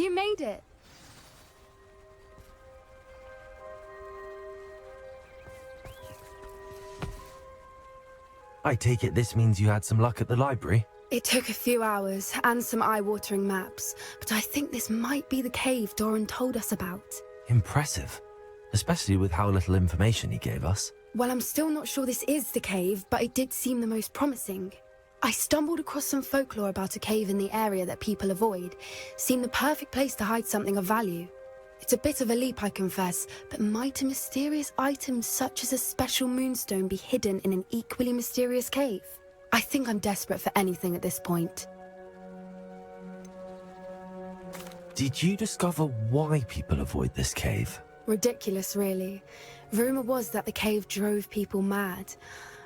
You made it. I take it this means you had some luck at the library? It took a few hours and some eye-watering maps, but I think this might be the cave Dorin told us about. Impressive. Especially with how little information he gave us. Well, I'm still not sure this is the cave, but it did seem the most promising. I stumbled across some folklore about a cave in the area that people avoid. Seemed the perfect place to hide something of value. It's a bit of a leap, I confess, but might a mysterious item such as a special moonstone be hidden in an equally mysterious cave? I think I'm desperate for anything at this point. Did you discover why people avoid this cave? Ridiculous, really. Rumor was that the cave drove people mad.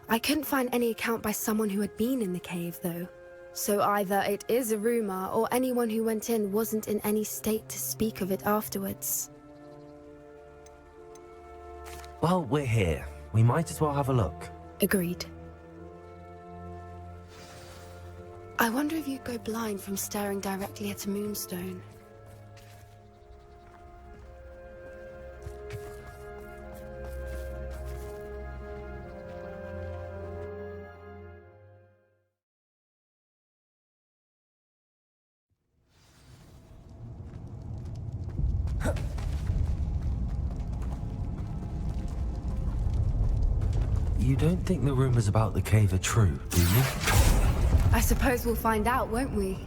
I couldn't find any account by someone who had been in the cave, though. So either it is a rumor, or anyone who went in wasn't in any state to speak of it afterwards. Well, we're here. We might as well have a look. Agreed. I wonder if you'd go blind from staring directly at a moonstone. You don't think the rumors about the cave are true, do you? I suppose we'll find out, won't we?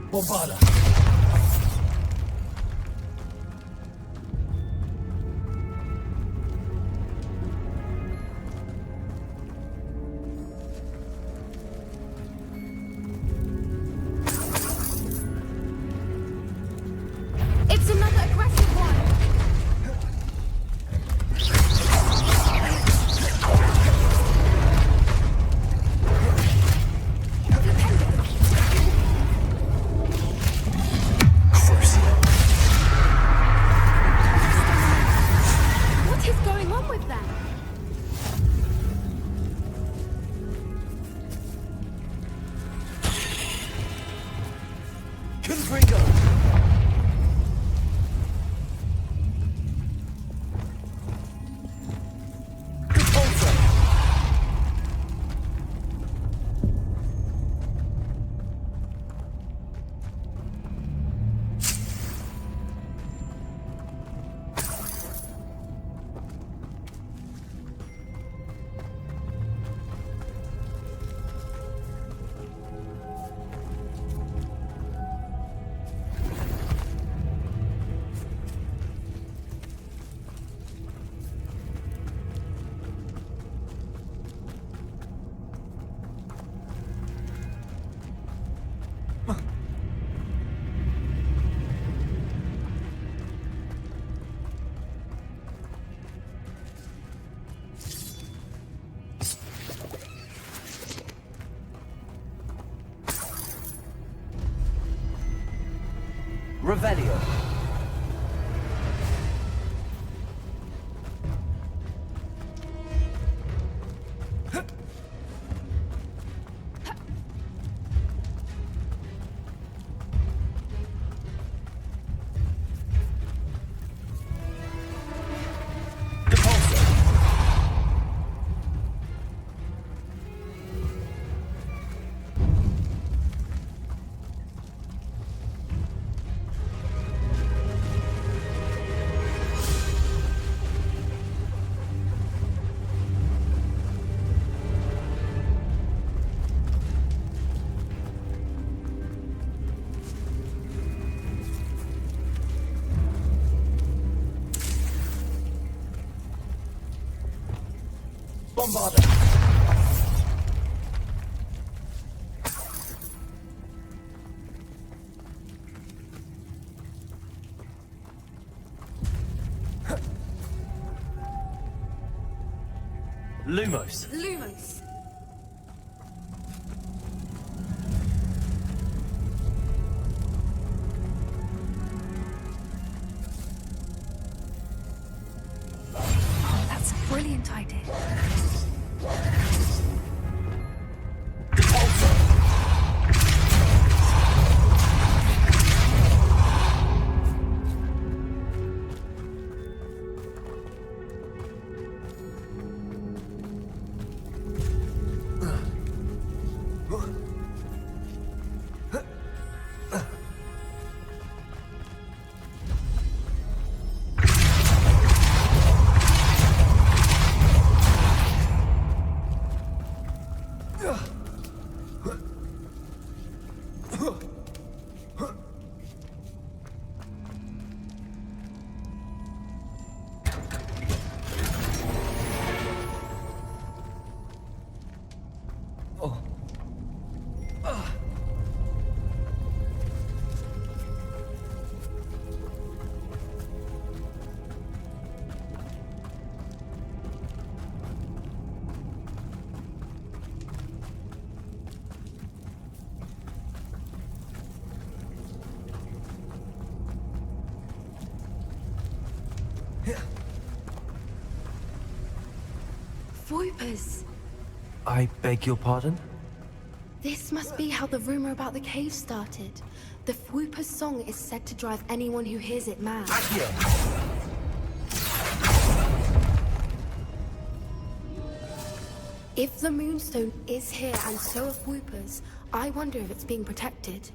Bombada! It's another aggressive one! What is going on with them? Confringo! Revelio. Bombada! Lumos. Lumos! Voipers! I beg your pardon? This must be how the rumor about the cave started. The Whooper's song is said to drive anyone who hears it mad. If the Moonstone is here and so are Whoopers, I wonder if it's being protected.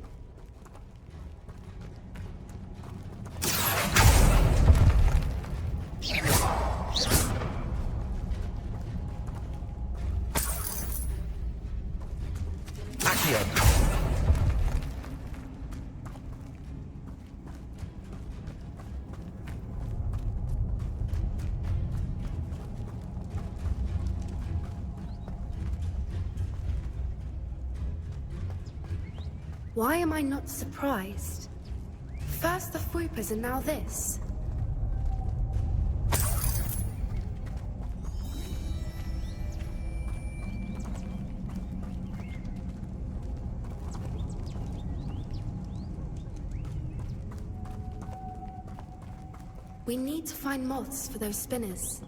Why am I not surprised? First the Whoopers and now this. We need to find moths for those spinners.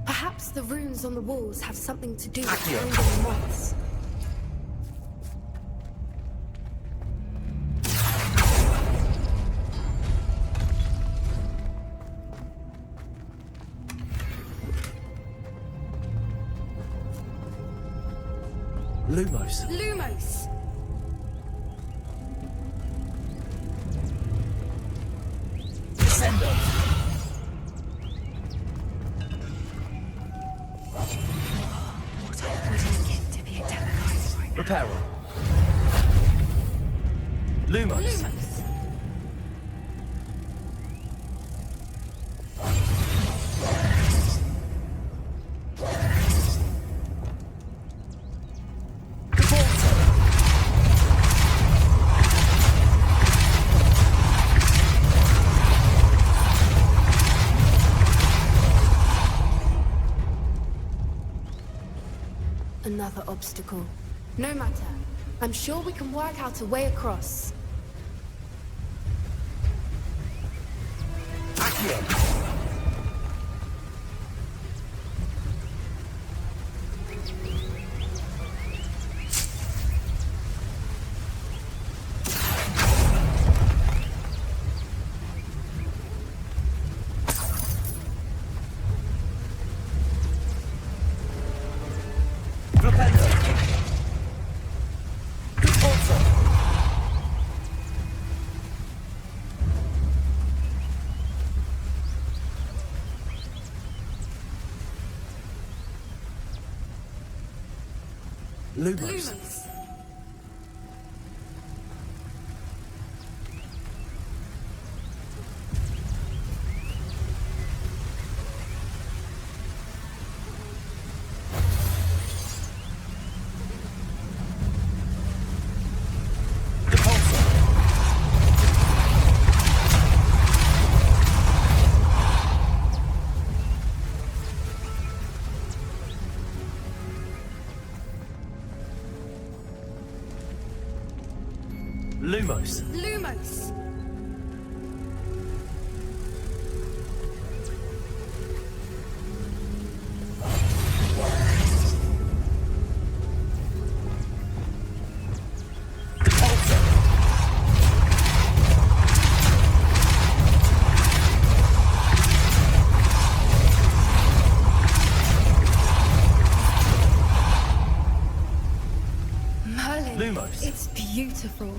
Perhaps the runes on the walls have something to do with finding the moths. Lumos. Lumos! Descendo. What I wouldn't give to be a Catacombs. Reparo. Lumos. Lumos! Another obstacle. No matter. I'm sure we can work out a way across. Lumos. Lumos! Lumos. Lumos! Merlin. Lumos. It's beautiful.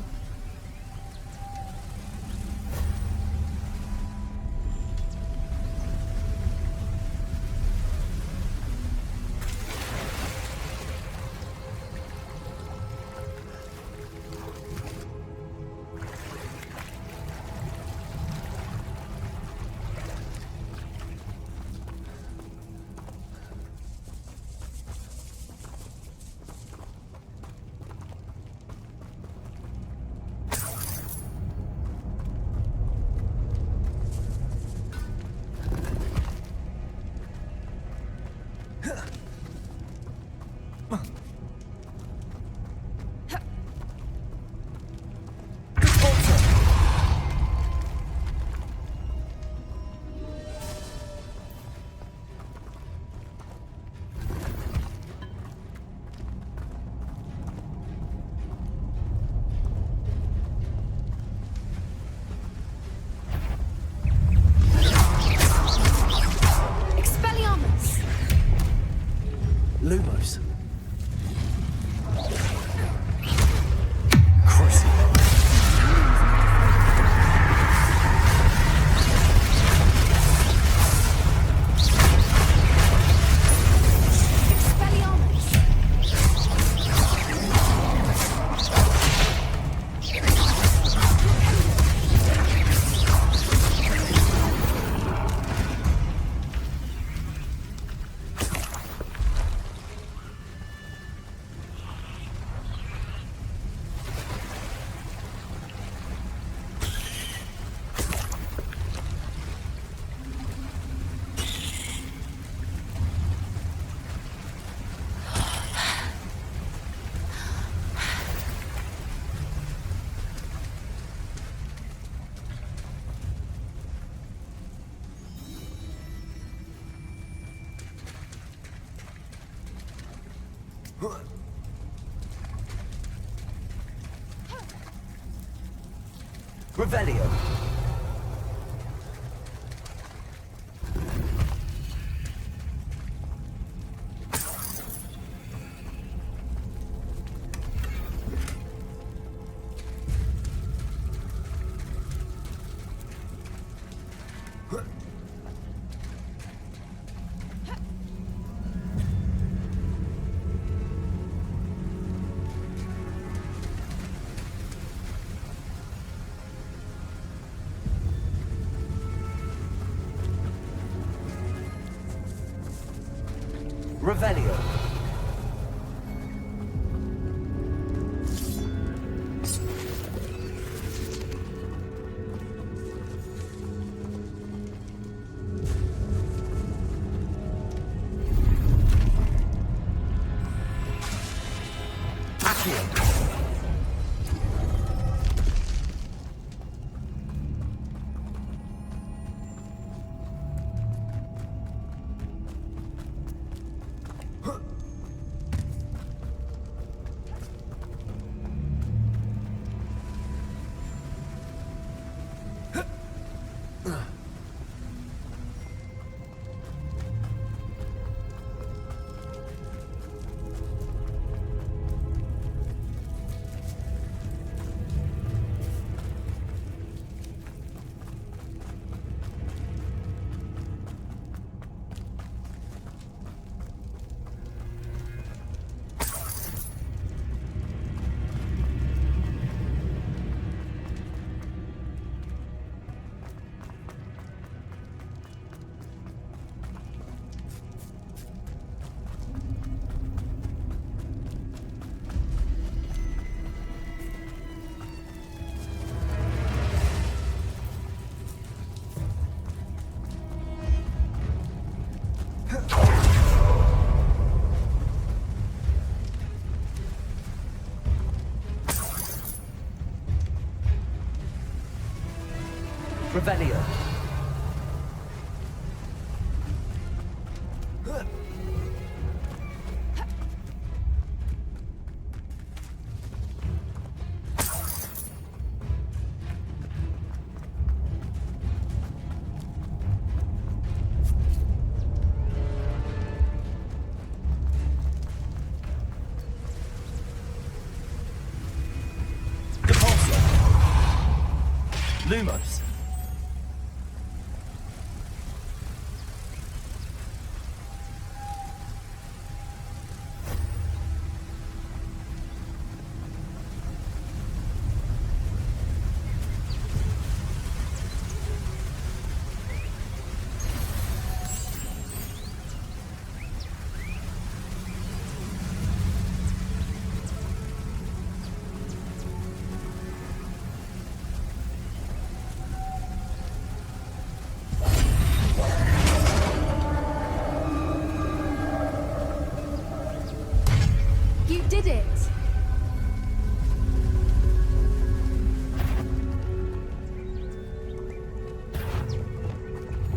Lumos. Crossy. Revelio. Revelio. Revelio. Lumos. You did it!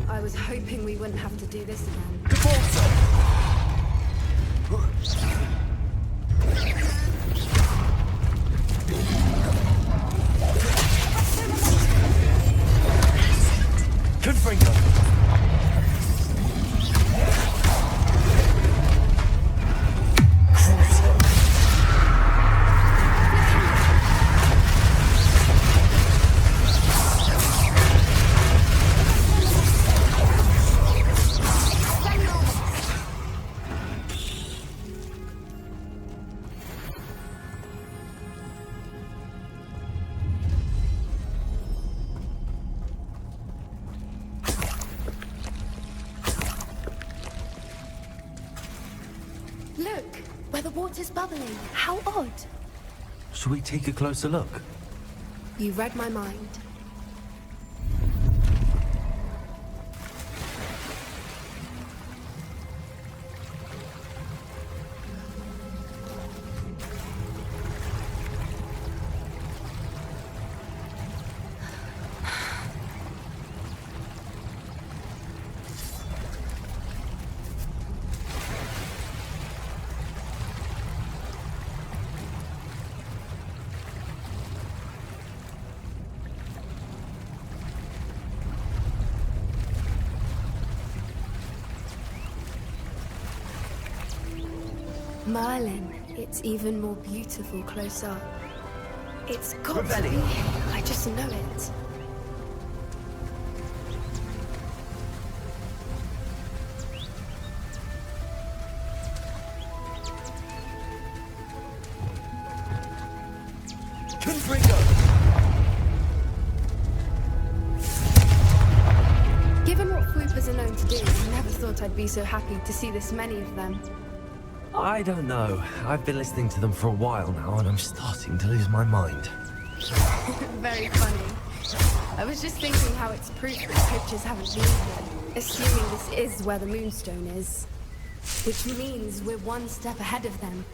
I was hoping we wouldn't have to do this again. Confringo. Look, where the water's bubbling. How odd. Should we take a closer look? You read my mind. Merlin, it's even more beautiful close up. It's got to be. I just know it. Confringo. Given what floopers are known to do, I never thought I'd be so happy to see this many of them. I don't know. I've been listening to them for a while now, and I'm starting to lose my mind. Very funny. I was just thinking how it's proof that poachers haven't been here. Assuming this is where the Moonstone is. Which means we're one step ahead of them.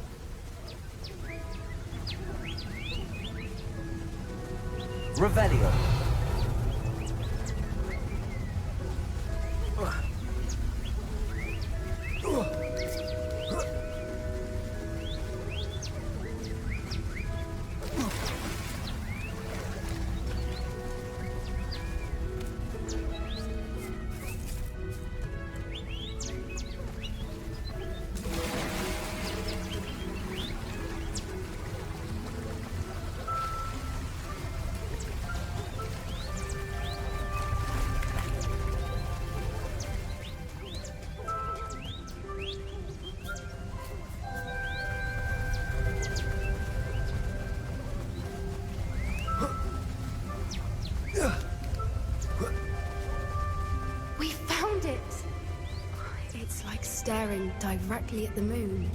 Revelio. We found it! It's like staring directly at the moon.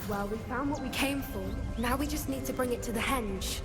Well, we found what we came for. Now we just need to bring it to the henge.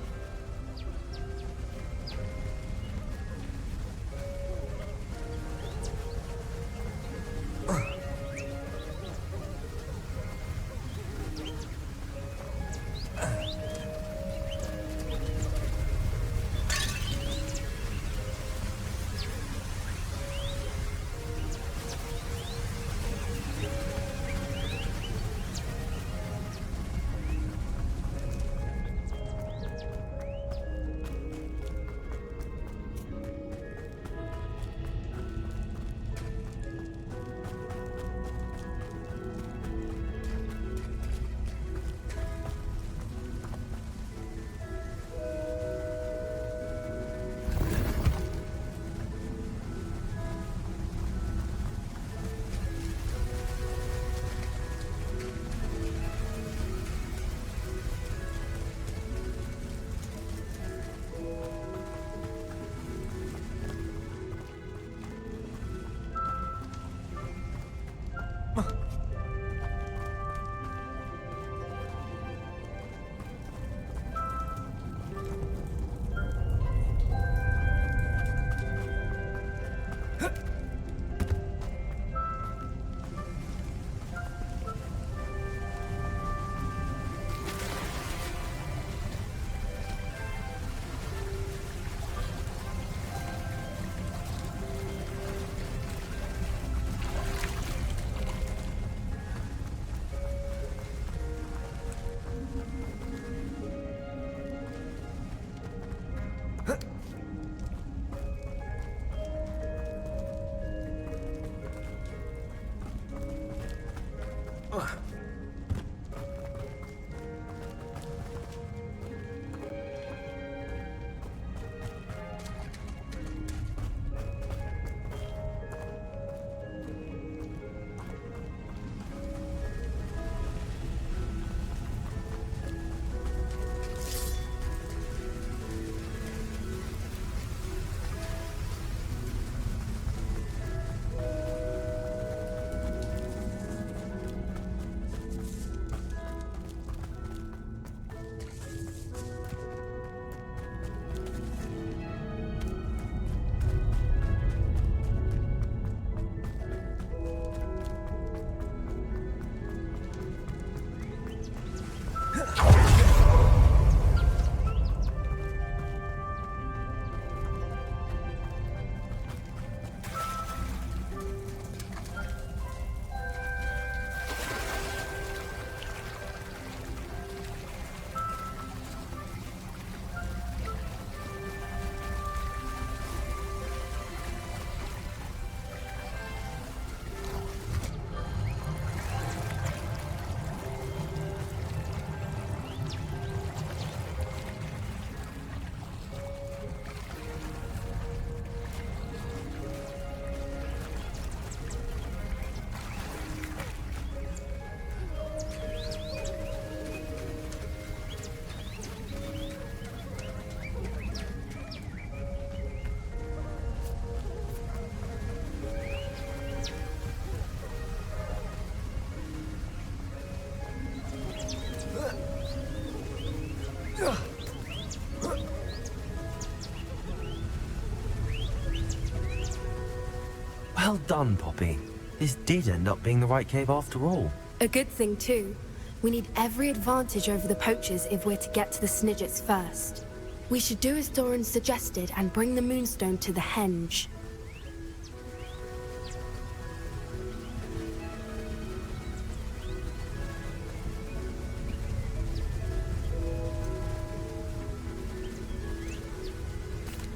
Well done, Poppy. This did end up being the right cave after all. A good thing, too. We need every advantage over the poachers if we're to get to the Sniggets first. We should do as Dorin suggested and bring the Moonstone to the henge.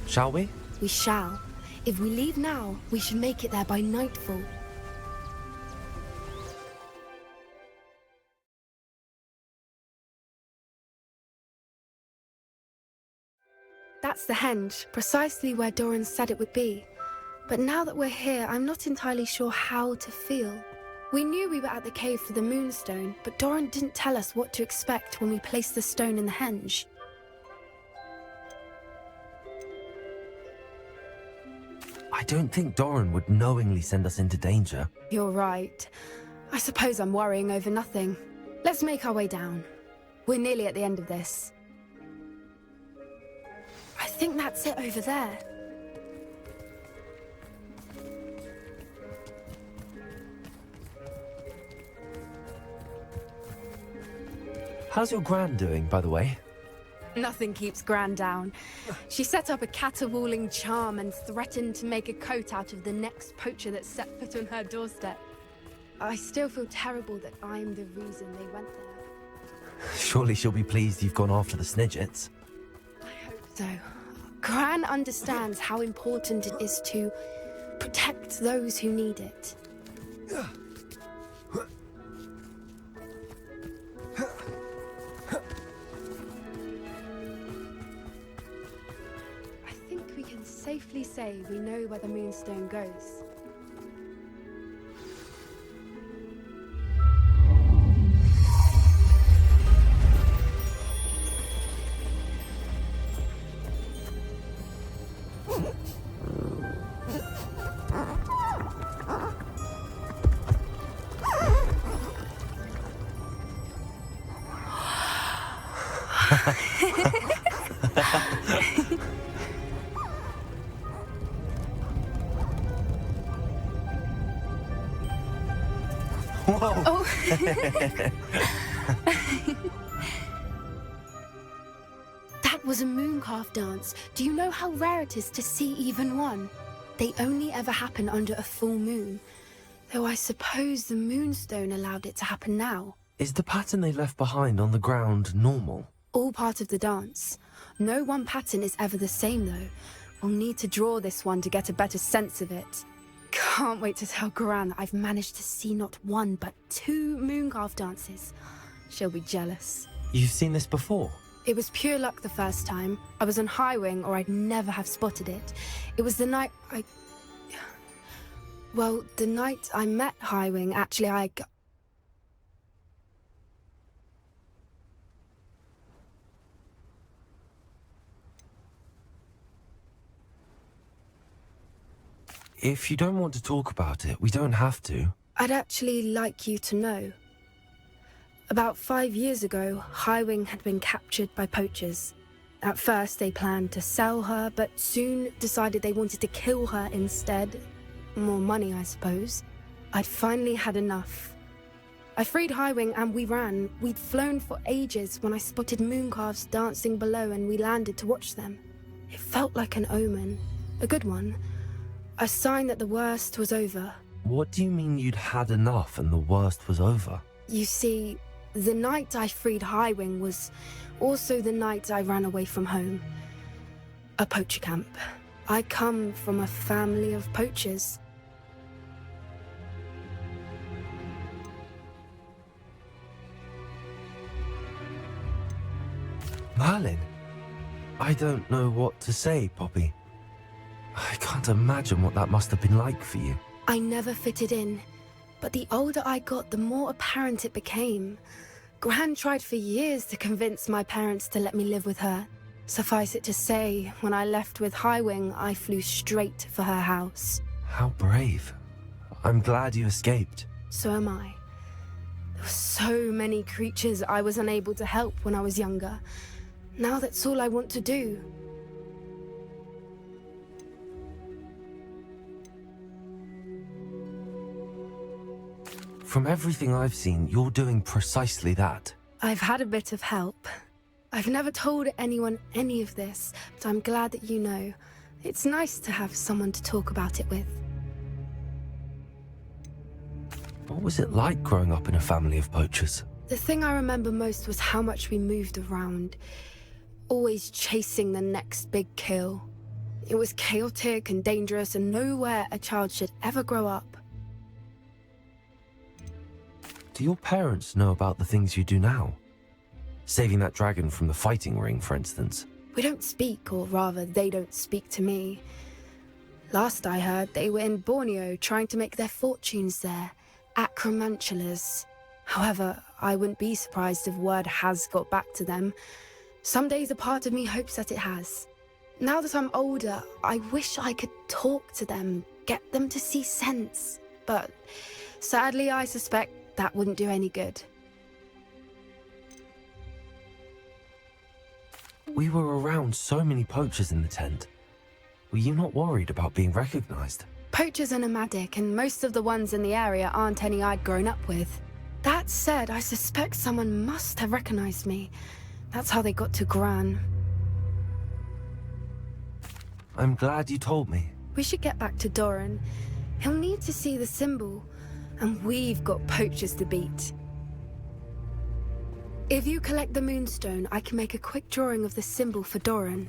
Shall we? We shall. If we leave now, we should make it there by nightfall. That's the henge, precisely where Dorin said it would be. But now that we're here, I'm not entirely sure how to feel. We knew we were at the cave for the Moonstone, but Dorin didn't tell us what to expect when we placed the stone in the henge. I don't think Dorin would knowingly send us into danger. You're right. I suppose I'm worrying over nothing. Let's make our way down. We're nearly at the end of this. I think that's it over there. How's your gran doing, by the way? Nothing keeps Gran down. She set up a caterwauling charm and threatened to make a coat out of the next poacher that set foot on her doorstep. I still feel terrible that I'm the reason they went there. Surely she'll be pleased you've gone after the Sniggets. I hope so. Gran understands how important it is to protect those who need it. I think we can safely say we know where the Moonstone goes. Whoa! Oh. That was a mooncalf dance. Do you know how rare it is to see even one? They only ever happen under a full moon. Though I suppose the Moonstone allowed it to happen now. Is the pattern they left behind on the ground normal? All part of the dance. No one pattern is ever the same, though. We'll need to draw this one to get a better sense of it. Can't wait to tell Gran that I've managed to see not one, but 2 mooncalf dances. She'll be jealous. You've seen this before? It was pure luck the first time. I was on Highwing, or I'd never have spotted it. It was the night Well, the night I met Highwing, actually, If you don't want to talk about it, we don't have to. I'd actually like you to know. About 5 years ago, Highwing had been captured by poachers. At first, they planned to sell her, but soon decided they wanted to kill her instead. More money, I suppose. I'd finally had enough. I freed Highwing and we ran. We'd flown for ages when I spotted mooncalves dancing below and we landed to watch them. It felt like an omen. A good one. A sign that the worst was over. What do you mean you'd had enough and the worst was over? You see, the night I freed Highwing was also the night I ran away from home. A poacher camp. I come from a family of poachers. Merlin? I don't know what to say, Poppy. I can't imagine what that must have been like for you. I never fitted in, but the older I got, the more apparent it became. Gran tried for years to convince my parents to let me live with her. Suffice it to say, when I left with Highwing, I flew straight for her house. How brave. I'm glad you escaped. So am I. There were so many creatures I was unable to help when I was younger. Now that's all I want to do. From everything I've seen, you're doing precisely that. I've had a bit of help. I've never told anyone any of this, but I'm glad that you know. It's nice to have someone to talk about it with. What was it like growing up in a family of poachers? The thing I remember most was how much we moved around, always chasing the next big kill. It was chaotic and dangerous, and nowhere a child should ever grow up. Do your parents know about the things you do now? Saving that dragon from the fighting ring, for instance. We don't speak, or rather, they don't speak to me. Last I heard, they were in Borneo trying to make their fortunes there, acromantulas. However, I wouldn't be surprised if word has got back to them. Some days a part of me hopes that it has. Now that I'm older, I wish I could talk to them, get them to see sense. But sadly, I suspect that wouldn't do any good. We were around so many poachers in the tent. Were you not worried about being recognized? Poachers are nomadic, and most of the ones in the area aren't any I'd grown up with. That said, I suspect someone must have recognized me. That's how they got to Gran. I'm glad you told me. We should get back to Dorin. He'll need to see the symbol, and we've got poachers to beat. If you collect the Moonstone, I can make a quick drawing of the symbol for Dorin.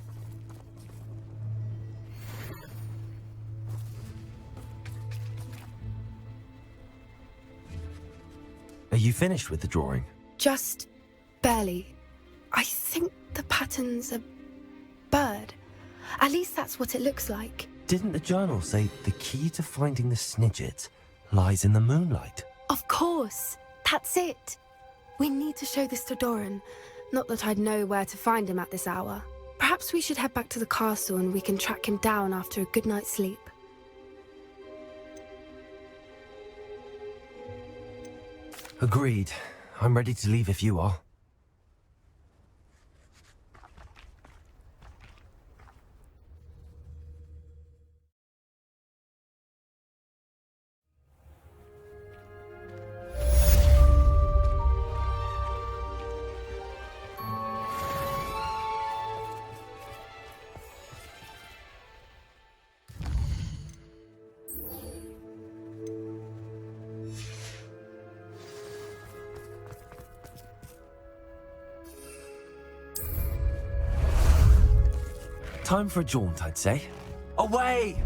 Are you finished with the drawing? Just barely. I think the pattern's a bird. At least that's what it looks like. Didn't the journal say the key to finding the Sniggets lies in the moonlight? Of course! That's it! We need to show this to Dorin. Not that I'd know where to find him at this hour. Perhaps we should head back to the castle and we can track him down after a good night's sleep. Agreed. I'm ready to leave if you are. Time for a jaunt, I'd say. Away!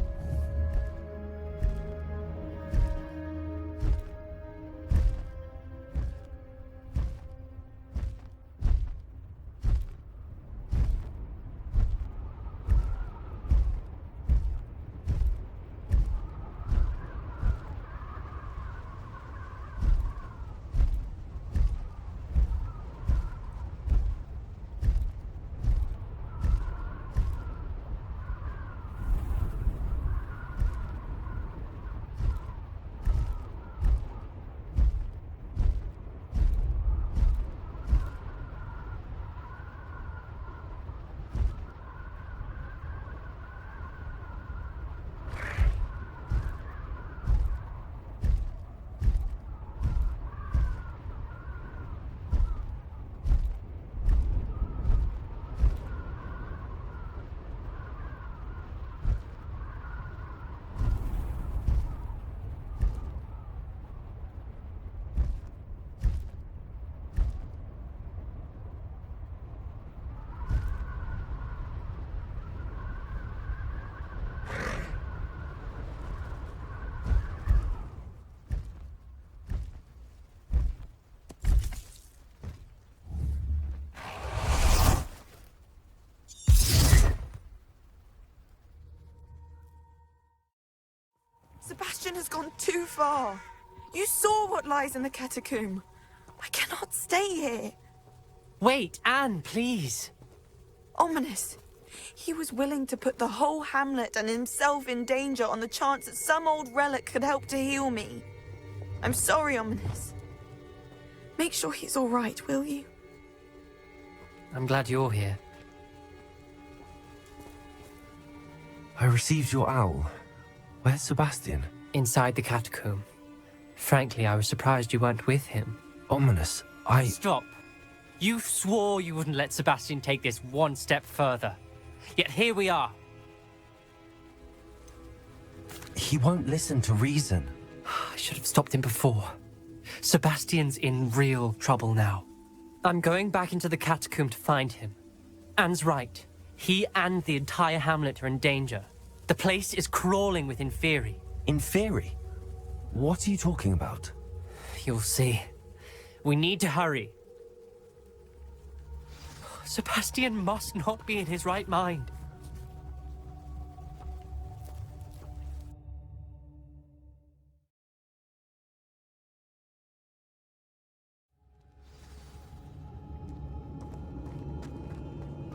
Sebastian has gone too far. You saw what lies in the catacomb. I cannot stay here. Wait, Anne, please. Ominis. He was willing to put the whole hamlet and himself in danger on the chance that some old relic could help to heal me. I'm sorry, Ominis. Make sure he's all right, will you? I'm glad you're here. I received your owl. Where's Sebastian? Inside the catacomb. Frankly, I was surprised you weren't with him. Ominis, Stop. You swore you wouldn't let Sebastian take this one step further. Yet here we are. He won't listen to reason. I should have stopped him before. Sebastian's in real trouble now. I'm going back into the catacomb to find him. Anne's right. He and the entire hamlet are in danger. The place is crawling with Inferi. Inferi? What are you talking about? You'll see. We need to hurry. Sebastian must not be in his right mind.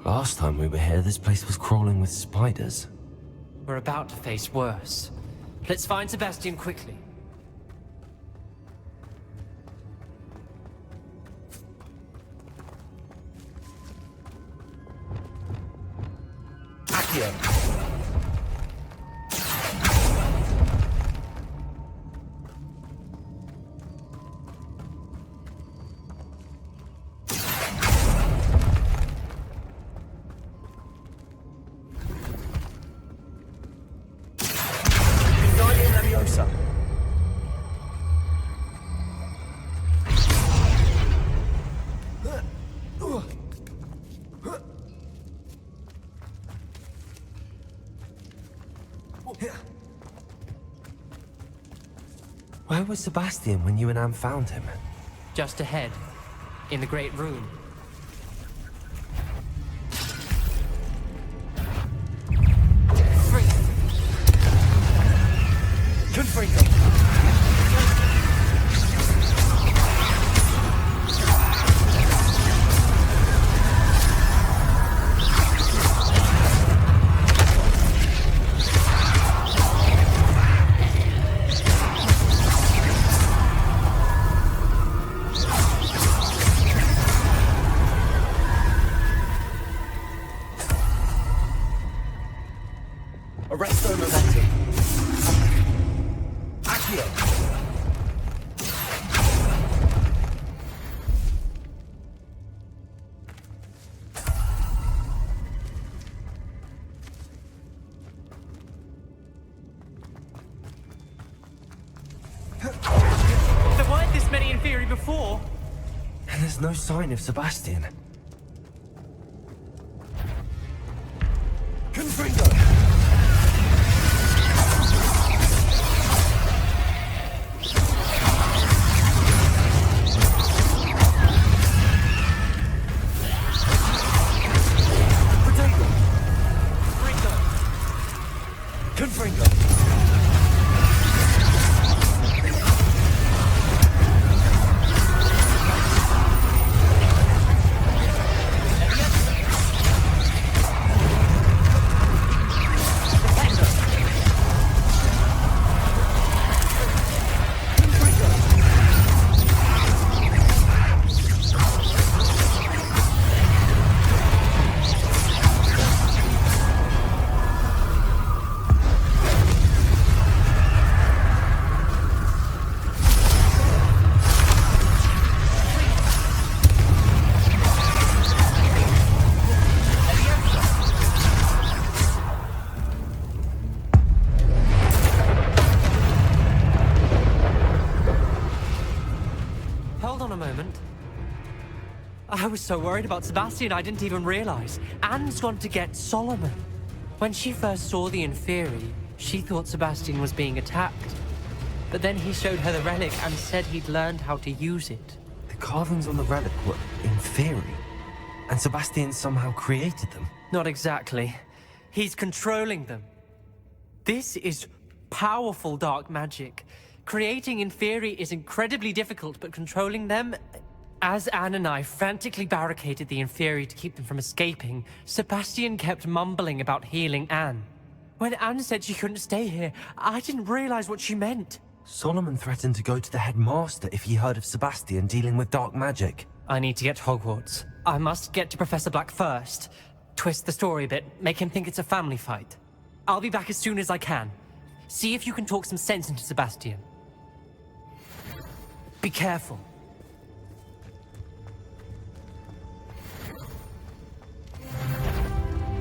Last time we were here, this place was crawling with spiders. We're about to face worse. Let's find Sebastian quickly. Accio. Wingardium Leviosa. Where was Sebastian when you and Anne found him? Just ahead, in the Great Room. Confringo. Arresto momentum. Accio. There weren't this many Inferi before. And there's no sign of Sebastian. Confringo. Confringo. Hold on a moment. I was so worried about Sebastian I didn't even realize. Anne's gone to get Solomon. When she first saw the Inferi, she thought Sebastian was being attacked. But then he showed her the relic and said he'd learned how to use it. The carvings on the relic were Inferi, and Sebastian somehow created them. Not exactly. He's controlling them. This is powerful dark magic. Creating Inferi is incredibly difficult, but controlling them... As Anne and I frantically barricaded the Inferi to keep them from escaping, Sebastian kept mumbling about healing Anne. When Anne said she couldn't stay here, I didn't realize what she meant. Solomon threatened to go to the headmaster if he heard of Sebastian dealing with dark magic. I need to get to Hogwarts. I must get to Professor Black first. Twist the story a bit, make him think it's a family fight. I'll be back as soon as I can. See if you can talk some sense into Sebastian. Be careful.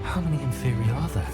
How many Inferi are there?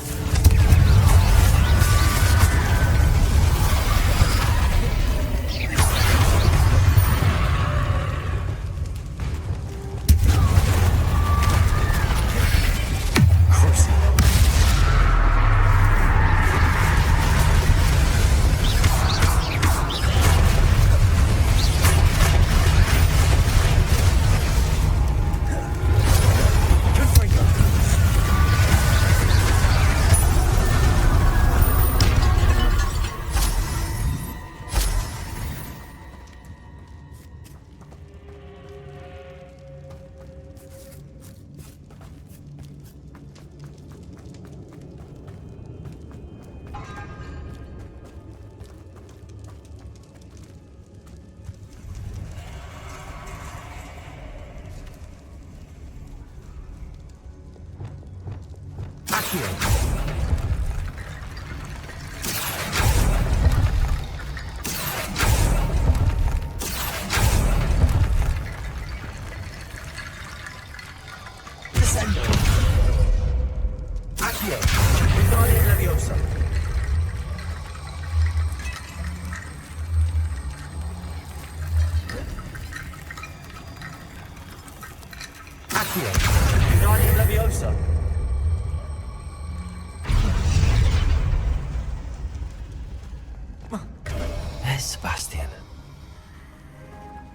There's Sebastian.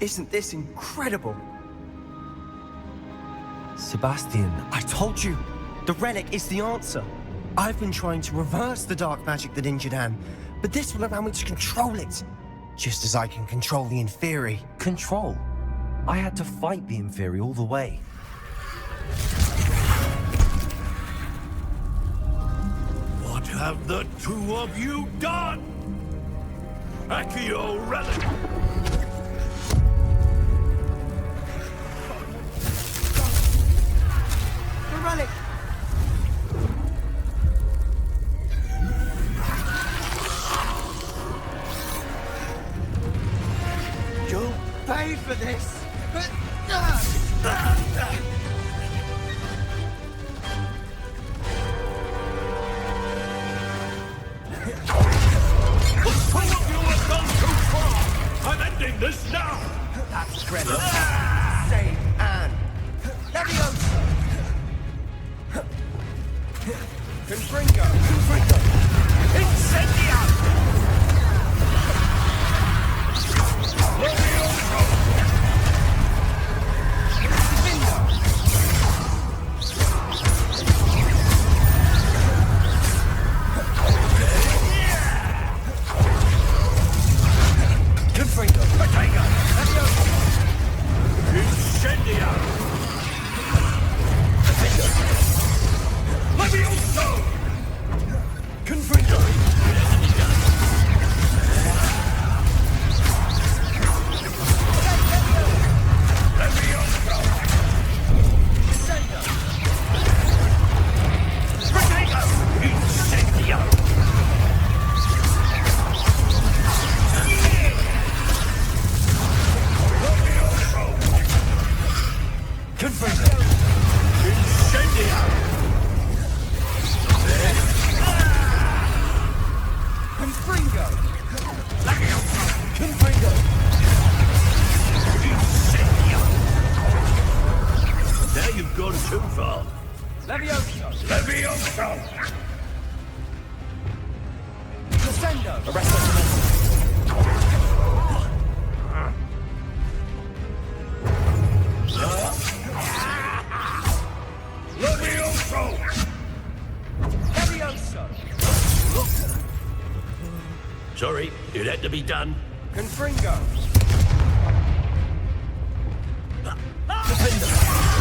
Isn't this incredible? Sebastian, I told you, the relic is the answer. I've been trying to reverse the dark magic that injured Anne, but this will allow me to control it. Just as I can control the Inferi. control. I had to fight the Inferi all the way. What have the two of you done? Accio Relic! The relic! You'll pay for this! I'm ending this now! That's credit. Save Anne. Leviosa! Confringo! Incendiar! Now you've gone too far. Leviosa! Levioso! Crescendo! Levioso! Leviosa! Sorry, it had to be done. Confringo! Confringo!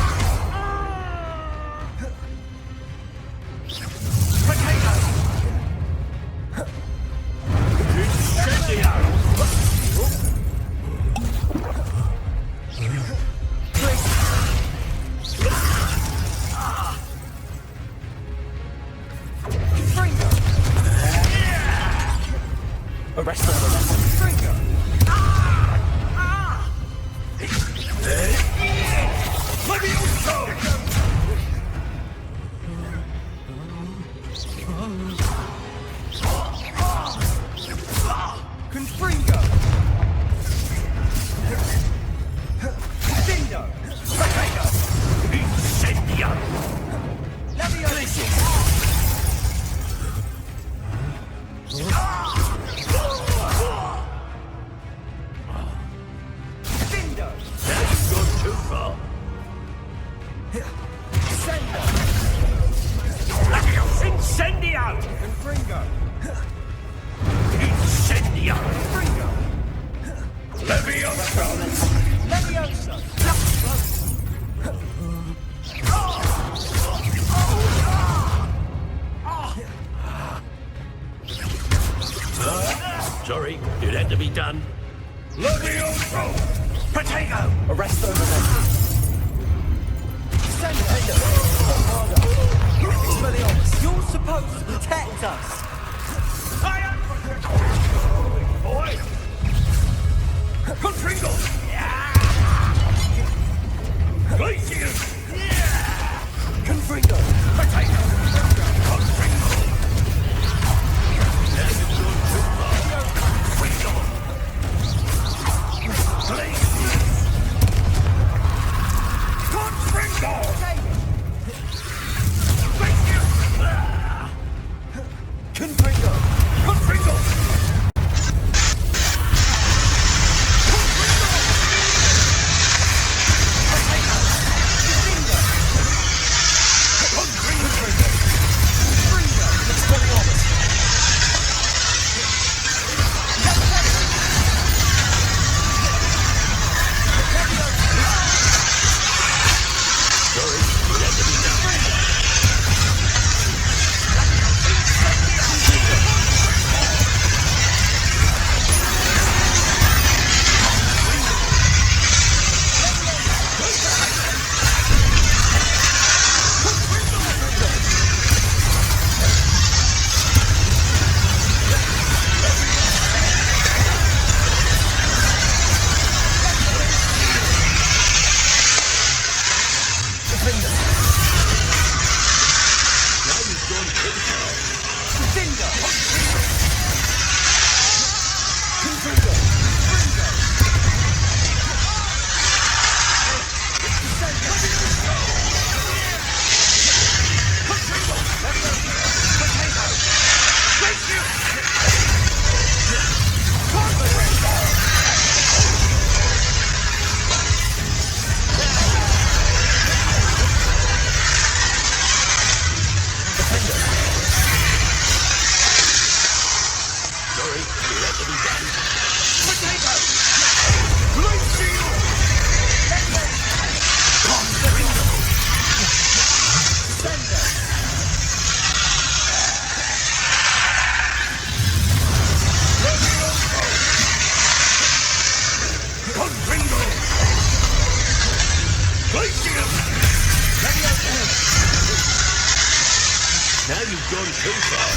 Arrest all the rest. Confringo! Dindo! Potato! Incendio! Leviosa! Dindo! Now you've gone too far. Sendo! Incendio! Confringo! Incendio! Confringo! Leviosa! Leviosa! Sorry, it had to be done. Leviosa! Potato! Arrest all the rest. You're supposed to protect us! I am boy! Confringo! Glacius! Confringo! Potato! Confringo! Now you've gone too far. Confringo! Glacius! Confringo! Confringo! Confringo! Now you've gone too far.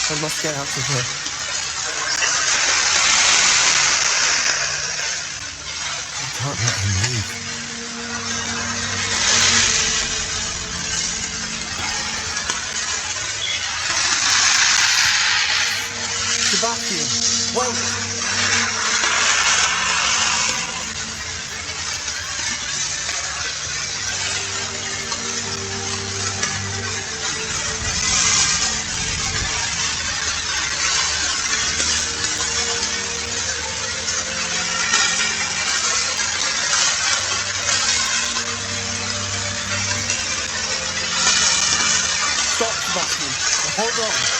I must get out of here. I can't let him leave. Sebastian, wait! Stop, Sebastian. Hold on.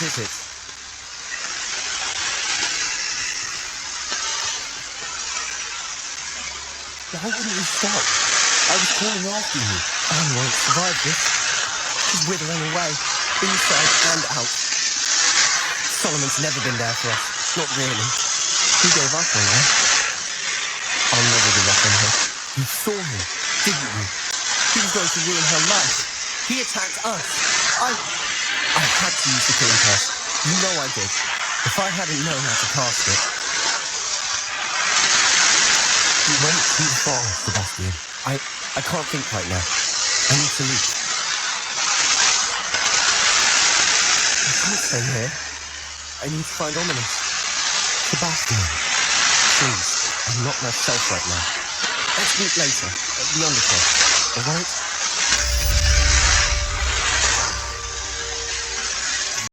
is it? Why wouldn't you stop? I was calling after you. Anne won't survive this. She's withering away, inside and out. Solomon's never been there for us. Not really. He gave up on her. I'll never give up on her. You saw him, didn't you? He was going to ruin her life. He attacked us. I had to use the killing curse. You know I did. If I hadn't known how to cast it. You went too far, Sebastian. I can't think right now. I need to leave. I can't stay here. I need to find Ominis. Sebastian. Please, I'm not myself right now. Let's meet later at the Undercroft, alright?